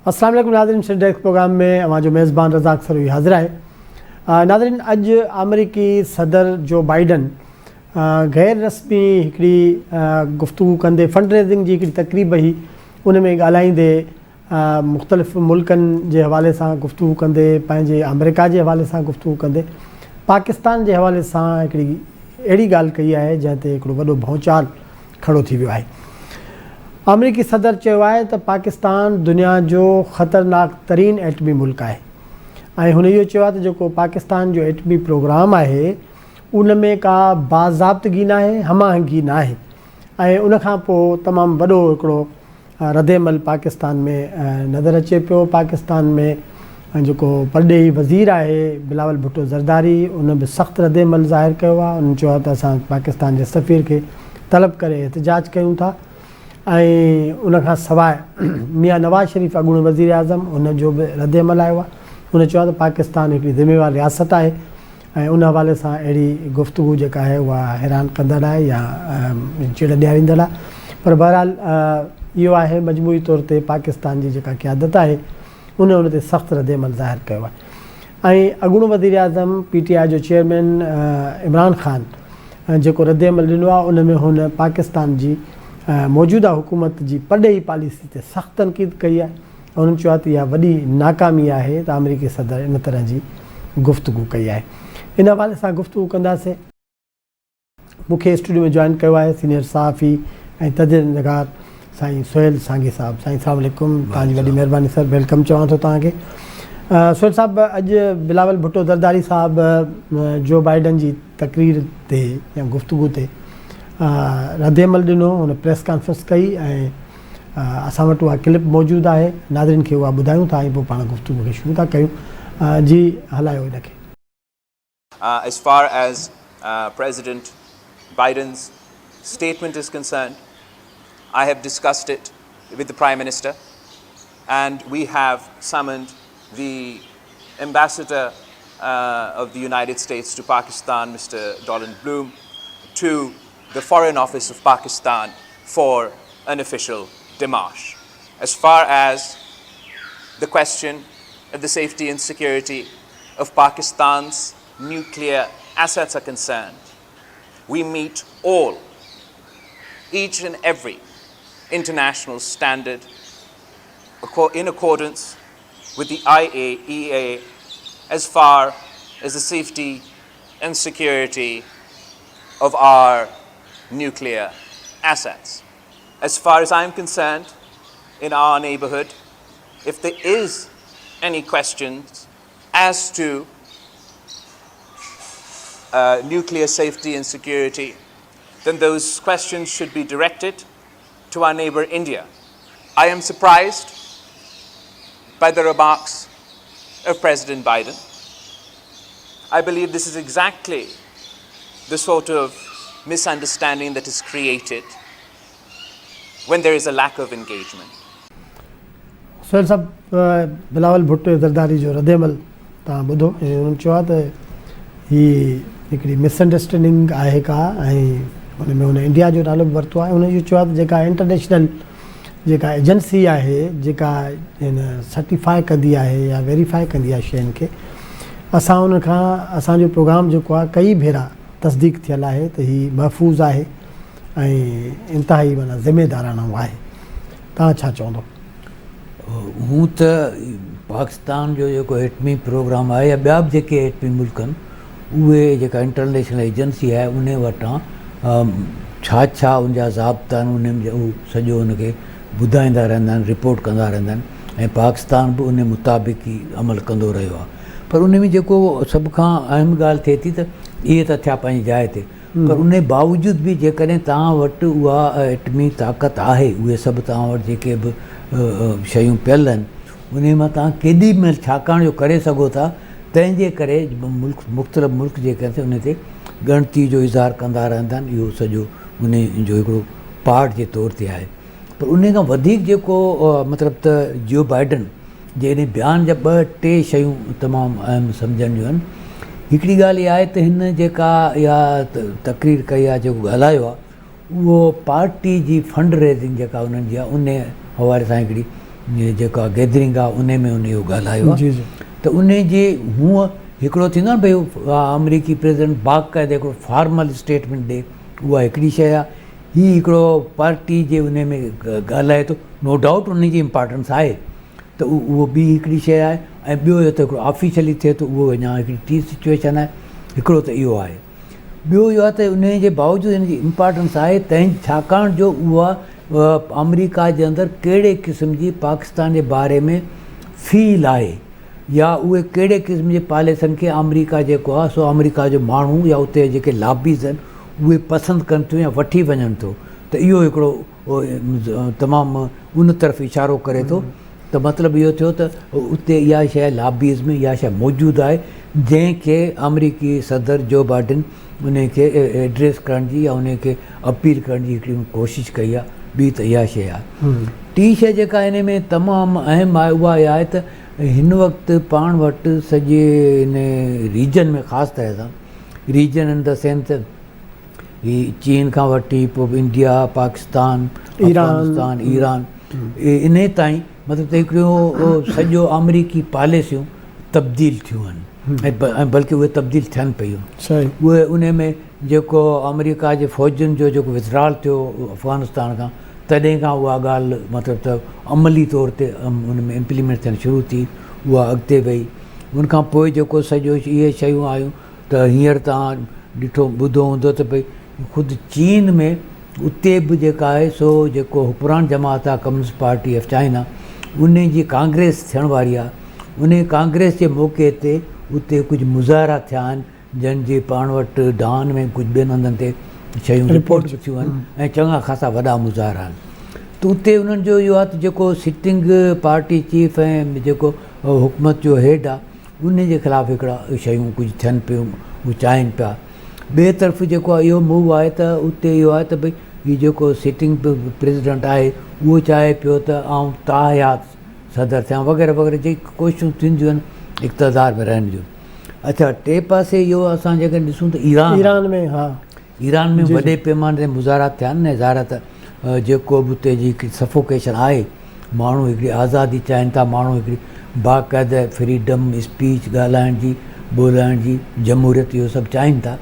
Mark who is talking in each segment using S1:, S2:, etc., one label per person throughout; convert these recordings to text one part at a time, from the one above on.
S1: अस्सलाम वालेकुम नाज़रीन, सिंडेक्स प्रोग्राम में हमारो मेज़बान रज़ाक सरूई हाज़िर है। नाज़रीन, अॼु अमरीकी सदर जो बाइडन गैर रस्मी हिकिड़ी गुफ्तगू कंदे फंड रेज़िंग जी हिकिड़ी तकरीब हुई, उन में ॻाल्हाईंदे मुख़्तलिफ़ मुल्कनि जे हवाले सां गुफ्तगू कंदे, पंहिंजे अमेरिका जे हवाले सां गुफ्तगू कंदे पाकिस्तान जे हवाले सां हिकिड़ी अहिड़ी ॻाल्हि कई आहे जंहिं ते हिकिड़ो वॾो भौचाल खड़ो थी वियो आहे। अमरीकी सदर चयो आहे त पाकिस्तान दुनिया जो ख़तरनाक तरीन एटमी मुल्क आहे ऐं हुन इहो चयो आहे त जेको पाकिस्तान जो एटमी प्रोग्राम आहे उन में का बाज़ाब्तगी न आहे, हमाहंगी न आहे ऐं उन खां पोइ तमामु वॾो हिकिड़ो रद्देमल पाकिस्तान में नज़र अचे पियो। पाकिस्तान में जेको परॾेही वज़ीर आहे बिलावल भुट्टो ज़रदारी, उन बि सख़्तु रद्देमल ज़ाहिर कयो आहे। उन चयो आहे त असां पाकिस्तान जे सफ़ीर खे तलब करे एहतिजाज कयूं था ऐं उन खां सवाइ मियां नवाज़ शरीफ़ अॻूणे वज़ीर आज़म, उन जो बि रद्देमल आयो आहे। उन चयो आहे त पाकिस्तान हिकिड़ी ज़िम्मेवार रियासत आहे ऐं उन हवाले सां अहिड़ी गुफ्तगू जेका आहे उहा हैरान कंदड़ आहे या चिड़ ॾियारींदड़ आहे। पर बहरहाल इहो आहे मजमूई तौर ते पाकिस्तान जी जेका क़यादत आहे उन ते सख़्तु रद्देमल ज़ाहिर कयो आहे। ऐं अॻूणो वज़ीर आज़म PTI जो चेयरमैन इमरान ख़ान जेको रद्देमल ॾिनो आहे उन में हुन पाकिस्तान जी मौजूदा हुकूमत जी परॾेही पॉलिसी ते सख़्तु तनक़ीद कई आहे। उन्हनि चयो आहे त इहा वॾी नाकामी आहे त अमरीकी सदर इन तरह जी गुफ्तगू कई आहे। इन हवाले सां गुफ्तगू कंदासीं। मूंखे स्टूडियो में जॉइन कयो आहे सीनियर सहाफ़ी ऐं तजनिगार साईं सोहेल सांगी साहब। साईं अस्सलाम वालेकुम, तव्हांजी वॾी महिरबानी सर, वेलकम चवां थो तव्हांखे। सोहेल साहब, अॼु बिलावल भुट्टो ज़रदारी साहब जो बाइडन जी तकरीर ते या गुफ्तगू ते रद्देमल ॾिनो, हुन प्रेस कॉन्फ्रेंस कई ऐं असां वटि उहा क्लिप मौजूदु आहे। नाज़रीन खे उहा ॿुधायूं था ऐं पोइ पाण गुफ्तगू खे शुरू था कयूं। जी हलायो हिनखे।
S2: As far as President Biden's statement is concerned, I have discussed it with the Prime Minister, and we have summoned the Ambassador of the United States to Pakistan, Mr. Donald Bloom, to the Foreign Office of Pakistan for an official démarche. As far as the question of the safety and security of Pakistan's nuclear assets are concerned, we meet each and every international standard in accordance with the IAEA as far as the safety and security of our nuclear assets. As far as I'm concerned, in our neighborhood, if there is any questions as to nuclear safety and security, then those questions should be directed to our neighbor India. I am surprised by the remarks of President Biden. I believe this is exactly the sort of misunderstanding that is created when there is a lack of engagement.
S1: Sohail साहब, बिलावल भुट्टो ज़रदारी जो रद्देमल तव्हां ॿुधो, उन्हनि चयो आहे त हीअ हिकिड़ी misunderstanding आहे का ऐं हुन में हुन इंडिया जो नालो बि वरितो आहे। हुन इहो चयो आहे त जेका इंटरनेशनल जेका एजेंसी आहे जेका हिन सर्टिफाई कंदी आहे या वेरीफाई कंदी आहे शयुनि खे, असां उन खां असांजो प्रोग्राम जेको आहे कई भेरा तस्दीक थियल आहे त हीअ महफ़ूज़ आहे ऐं इंतिहाई माना ज़िमेदाराना आहे। तव्हां छा चवंदो?
S3: हूं त पाकिस्तान जो जेको एटमी प्रोग्राम आहे या ॿिया बि जेके एटमी मुल्क आहिनि, उहे जेका इंटरनेशनल एजेंसी आहे उन वटां छा उनजा ज़ाब्ता आहिनि, उन में उहो सॼो उनखे ॿुधाईंदा रहंदा आहिनि, रिपोर्ट कंदा रहंदा आहिनि ऐं पाकिस्तान बि उन मुताबिक़ ई अमल कंदो रहियो आहे। पर उन में जेको सभ खां अहम ॻाल्हि थिए थी त इहे त थिया पंहिंजी जाइ ते, पर उन बावजूदि बि जेकॾहिं तव्हां वटि उहा एटमी ताक़त आहे, उहे सभु तव्हां वटि जेके बि शयूं पियल आहिनि उन मां तव्हां केॾी महिल छाकाणि जो करे सघो था, तंहिंजे करे मुख़्तलिफ़ मुल्क जेके आहिनि उन ते ॻणती जो इज़हार कंदा रहंदा आहिनि। इहो सॼो उन जो हिकिड़ो पार्ट जे तौर ते आहे। पर उन खां वधीक जेको मतिलबु त जो बाइडन जे इन बयान जा 2-3 शयूं तमामु अहम सम्झण जूं आहिनि। हिकिड़ी ॻाल्हि इहा आहे त हिन जेका इहा तकरीर कई आहे, जेको ॻाल्हायो आहे, उहो पार्टी जी फंड रेज़िंग जेका उन्हनि जी आहे उन हवाले सां हिकिड़ी जेका गैदरिंग आहे उन में उन इहो ॻाल्हायो आहे।
S1: जी जी
S3: त उन जे हूअं हिकिड़ो थींदो आहे न भई अमरीकी प्रेसिडेंट बाक़ाइदे हिकिड़ो फॉर्मल स्टेटमेंट ॾे, उहा हिकिड़ी शइ आहे। हीअ हिकिड़ो पार्टी जे उन में ॻाल्हाए थो, नो डाउट उन जी इम्पॉर्टेंस आहे, त उहो ॿी हिकिड़ी शइ आहे। ऐं ॿियो त हिकिड़ो ऑफिशियली थिए थो, उहो अञा हिकिड़ी टी सिचुएशन आहे। हिकिड़ो त इहो आहे, ॿियो इहो आहे त उन जे बावजूदि हिन जी इम्पॉर्टेंस आहे छाकाणि जो उहा अमरीका जे अंदरि कहिड़े क़िस्म जी पाकिस्तान जे बारे में फील आहे, या उहे कहिड़े क़िस्म जे पॉलिसियुनि खे अमरीका जेको आहे सो अमरीका जो माण्हू या उते जेके लॉबीज़ आहिनि उहे पसंदि कनि थियूं या वठी वञनि थो। त इहो हिकिड़ो तमामु उन तरफ़ इशारो करे थो। त मतिलबु इहो थियो त उते इहा शइ लॉबीज़ में इहा शइ मौजूदु आहे, जंहिंखे अमरीकी सदर जो बाइडन उन खे एड्रेस करण जी या उन खे अपील करण जी हिकिड़ी कोशिशि कई आहे। ॿी त इहा शइ आहे। टी शइ जेका इन में तमामु अहम आहे उहा इहा आहे त हिन वक़्तु पाण वटि सॼे इन रीजन में ख़ासि तरह सां रीजन इन द सेंस ही चीन खां वठी पोइ इंडिया, पाकिस्तान, अफगानिस्तान, ईरान, इन ताईं मतिलबु त हिकिड़ो सॼो अमरीकी पॉलिसियूं तब्दील थियूं आहिनि ऐं बल्कि उहे तब्दील थियनि पियूं। उहे उन में जेको अमरीका जे फ़ौजियुनि जो जेको विथड्रॉल थियो अफ़गानिस्तान खां, तॾहिं खां उहा ॻाल्हि मतिलबु त अमली तौर ते उन में इम्प्लीमेंट थियणु शुरू थी, उहा अॻिते वई। उनखां पोइ जेको सॼो इहे शयूं आयूं त हींअर तव्हां ॾिठो ॿुधो हूंदो त भई ख़ुदि चीन में उते बि जेका आहे सो जेको हुकुरान जमात आहे कम्युनिस्ट पार्टी ऑफ चाइना, उन जी कांग्रेस थियण वारी आहे। उन कांग्रेस जे मौक़े ते उते कुझु मुज़ाहिरा थिया आहिनि, जंहिंजे पाण वटि डान में कुझु ॿियनि हंधनि ते शयूं रिपोर्ट थियूं आहिनि ऐं चङा ख़ासा वॾा मुज़ाहिरा आहिनि। त उते उन्हनि जो इहो आहे त जेको सिटिंग पार्टी चीफ ऐं जेको हुकूमत जो हेड आहे, उन जे ख़िलाफ़ु हिकिड़ा शयूं कुझु थियनि पियूं, उहे चाहिनि पिया। ॿिए तरफ़ जेको आहे इहो मूव आहे त उते इहो आहे त भई हीउ जेको सिटिंग प्रेसिडेंट आहे उहो चाहे पियो त आउं ताहयात सदर थियां वग़ैरह वग़ैरह जेकी कोशिशूं थींदियूं आहिनि इक़्तिदार में रहण जूं। अच्छा, टे पासे इहो असां जेकॾहिं ॾिसूं त ईरान में, हा, ईरान में वॾे पैमाने ते मुज़ाहिरा थिया आहिनि न। ज़ाहिर त जेको बि उते जी हिकिड़ी सफोकेशन आहे, माण्हू हिकिड़ी आज़ादी चाहिनि था, माण्हू हिकिड़ी बाक़ाइदा फ्रीडम स्पीच ॻाल्हाइण जी, ॿोलाइण जी जमहूरियत, इहो सभु चाहिनि था।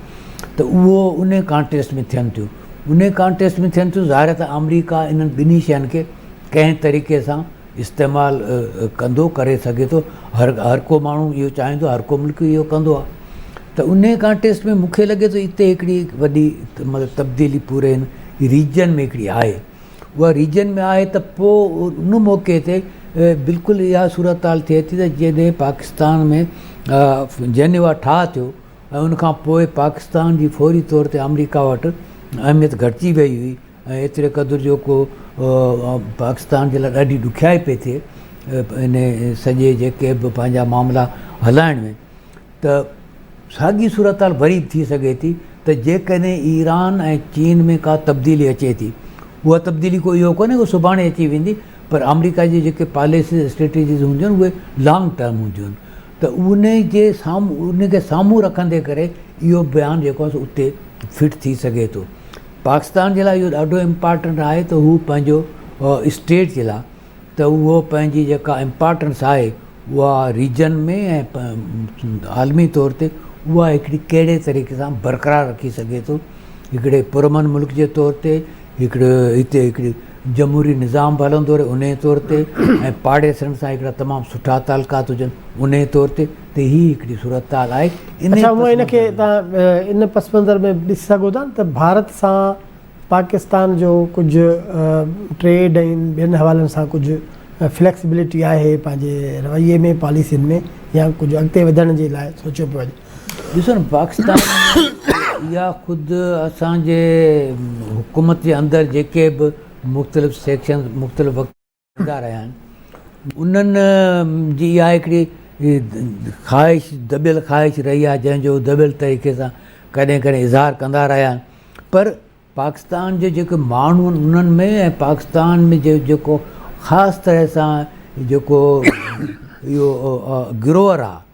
S3: त उहो उन कॉन्टेस्ट में थियनि थियूं, उन कॉन्टेस्ट में थियनि थियूं। ज़ाहिर त अमरीका इन्हनि ॿिन्ही शयुनि खे कंहिं तरीक़े सां इस्तेमालु कंदो, करे सघे थो। हर को माण्हू इहो चाहींदो, हर को मुल्क इहो कंदो आहे। त उन कॉन्टेस्ट में मूंखे लॻे थो हिते हिकिड़ी वॾी मतिलबु तब्दीली पूरे हिन रीजन में हिकिड़ी आहे। उहा रीजन में आहे त पोइ उन मौक़े ते बिल्कुलु इहा सूरत हाल थिए थी त जॾहिं पाकिस्तान में जेनेवा ठाह थियो ऐं उनखां पोइ पाकिस्तान जी फौरी तौर ते अमरीका वटि अहमियत घटिजी वई हुई ऐं एतिरे क़दुरु जेको पाकिस्तान जे लाइ ॾाढी ॾुखियाई पई थिए इन सॼे जेके बि पंहिंजा मामला हलाइण में। त साॻी सूरत हाल वरी थी सघे थी त जेकॾहिं ईरान ऐं चीन में का तब्दीली अचे थी, उहा तब्दीली को इहो कोन्हे को सुभाणे अची वेंदी, पर अमरीका जी जेके पॉलिसीज़ स्ट्रेटेजीज़ हूंदियूं आहिनि उहे लॉन्ग टर्म हूंदियूं आहिनि। त उन जे साम्हूं उनखे साम्हूं रखंदे करे इहो बयानु जेको आहे उते फिट थी सघे थो। पाकिस्तान जे लाइ इहो ॾाढो इम्पॉर्टेंट आहे त हू पंहिंजो स्टेट जे लाइ त उहो पंहिंजी जेका इम्पॉर्टेंस आहे उहा रीजन में ऐं आलमी तौर ते उहा हिकिड़ी कहिड़े तरीक़े सां बरक़रार रखी सघे थो। हिकिड़े पुरमन मुल्क जे तौर ते हिते हिकिड़ी जमहूरी निज़ाम बि हलंदो रहे उन तौर ते, ऐं पाड़ेसरनि सां हिकिड़ा तमामु सुठा तालुकात हुजनि उन तौर ते। त हीअ हिकिड़ी सूरत हाल आहे।
S1: इनखे तव्हां इन पस मंज़र में ॾिसी सघो था त भारत सां पाकिस्तान जो कुझु ट्रेड ऐं ॿियनि हवालनि सां कुझु फ्लैक्सिबिलिटी आहे पंहिंजे रवैये में, पॉलिसियुनि में, या कुझु अॻिते वधण जे लाइ सोचियो पियो वञे।
S3: ॾिसो न, पाकिस्तान या ख़ुदि असांजे हुकूमत जे अंदरि जेके बि मुख़्तलिफ़ सेक्शन मुख़्तलिफ़ वक़्तु कंदा रहिया आहिनि, उन्हनि जी इहा हिकिड़ी ख़्वाहिश, दॿियल ख़्वाहिश रही आहे जंहिंजो दॿियल तरीक़े सां कॾहिं कॾहिं इज़हार कंदा रहिया आहिनि। पर पाकिस्तान जे जेके माण्हू आहिनि उन्हनि में ऐं पाकिस्तान में जेको ख़ासि तरह सां जेको इहो गिरोह आहे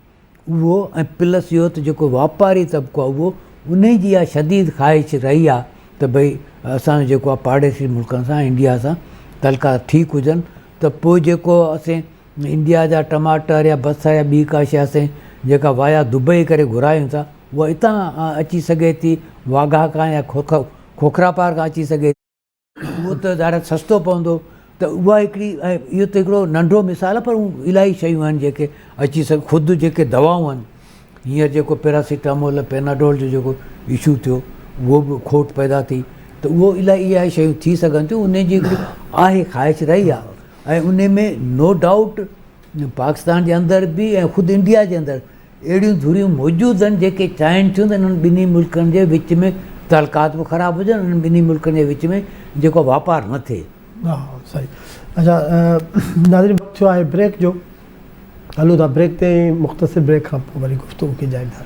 S3: उहो, ऐं प्लस इहो त जेको वापारी तबिको आहे उहो, उन जी इहा शदीद ख़्वाहिश रही आहे त भई असांजो जेको आहे पाड़ेसी मुल्कनि सां, इंडिया सां तालुका ठीकु हुजनि। त त पोइ जेको असें इंडिया जा टमाटर या बसर या ॿी का शइ असें जेका वाया दुबई करे घुरायूं था उहा हितां अची सघे थी, वाघा खां या खोखरा पार खां अची सघे थी, उहो त ॾाढा सस्तो पवंदो। त उहा हिकिड़ी इहो त हिकिड़ो नंढो मिसाल आहे, पर इलाही शयूं आहिनि जेके अची ख़ुदि जेके दवाऊं आहिनि, हींअर जेको पैरासिटामोल पेनाडोल जो जेको इशू थियो उहो बि खोट पैदा थी, त उहो इलाही इहा शयूं थी सघनि थियूं। उन जी हिकिड़ी आहे ख़्वाहिश रही आहे, ऐं उन में नो डाउट पाकिस्तान जे अंदरि बि ऐं ख़ुदि इंडिया जे अंदरि अहिड़ियूं धुरियूं मौजूदु आहिनि जेके चाहिनि थियूं त इन्हनि ॿिन्ही मुल्कनि जे विच में तलकात बि ख़राबु हुजनि, उन्हनि ॿिन्ही मुल्कनि जे विच में जेको वापारु न थिए।
S1: हा सही। अच्छा नाज़रीन, वक़्तु थियो आहे ब्रेक जो, हलो था ब्रेक ते, मुख़्तसिर ब्रेक खां पोइ वरी गुफ़्तगू खे जारी था।